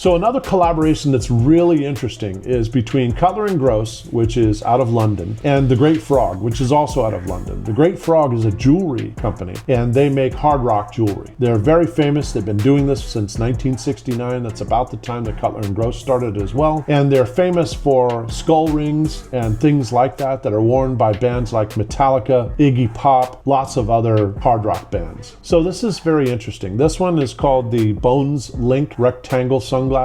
So another collaboration that's really interesting is between Cutler and Gross, which is out of London, and The Great Frog, which is also out of London. The Great Frog is a jewelry company, and they make hard rock jewelry. They're very famous. They've been doing this since 1969. That's about the time that Cutler and Gross started as well. And they're famous for skull rings and things like that that are worn by bands like Metallica, Iggy Pop, lots of other hard rock bands. So this is very interesting. This one is called the Bones Link Rectangle Sunglasses.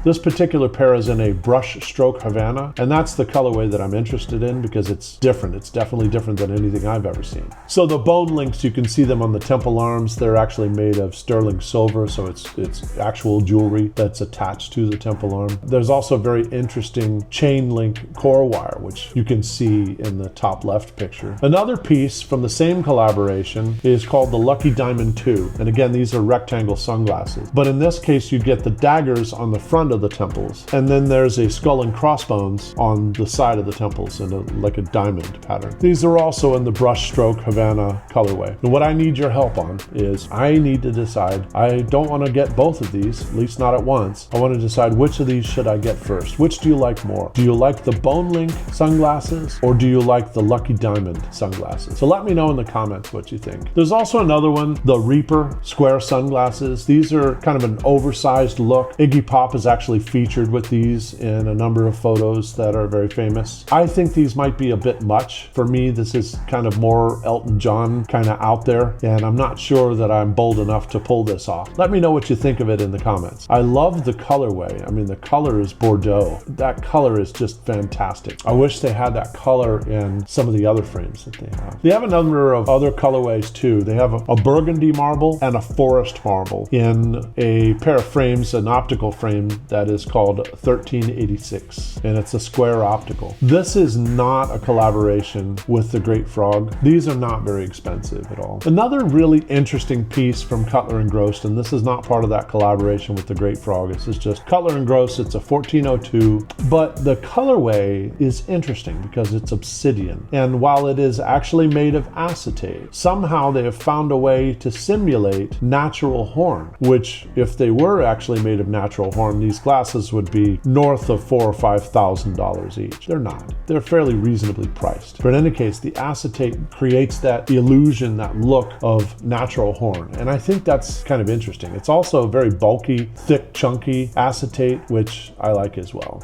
This particular pair is in a brush stroke Havana, and that's the colorway that I'm interested in because it's different. It's definitely different than anything I've ever seen. So the bone links, you can see them on the temple arms. They're actually made of sterling silver, so it's actual jewelry that's attached to the temple arm. There's also very interesting chain link core wire, which you can see in the top left picture. Another piece from the same collaboration is called the Lucky Diamond 2. And again, these are rectangle sunglasses. But in this case, you get the daggers on the front of the temples, and then there's a skull and crossbones on the side of the temples in like a diamond pattern. These are also in the brush stroke Havana colorway. And what I need your help on is I need to decide, I don't want to get both of these, at least not at once. I want to decide which of these should I get first. Which do you like more? Do you like the Bone Link sunglasses or do you like the Lucky Diamond sunglasses? So let me know in the comments what you think. There's also another one, the Reaper square sunglasses. These are kind of an oversized look. Iggy Pop is actually featured with these in a number of photos that are very famous. I think these might be a bit much. For me, this is kind of more Elton John kind of out there, and I'm not sure that I'm bold enough to pull this off. Let me know what you think of it in the comments. I love the colorway. I mean, the color is Bordeaux. That color is just fantastic. I wish they had that color in some of the other frames that they have. They have a number of other colorways too. They have a burgundy marble and a forest marble in a pair of frames, an optical frame that is called 1386, and it's a square optical. This is not a collaboration with the Great Frog. These are not very expensive at all. Another really interesting piece from Cutler and Gross, and this is not part of that collaboration with the Great Frog. This is just Cutler and Gross. It's a 1402, but the colorway is interesting because it's obsidian. And while it is actually made of acetate, somehow they have found a way to simulate natural horn, which if they were actually made of natural horn, these glasses would be north of $4,000 or $5,000 each. They're not. They're fairly reasonably priced. But in any case, the acetate creates that illusion, that look of natural horn. And I think that's kind of interesting. It's also very bulky, thick, chunky acetate, which I like as well.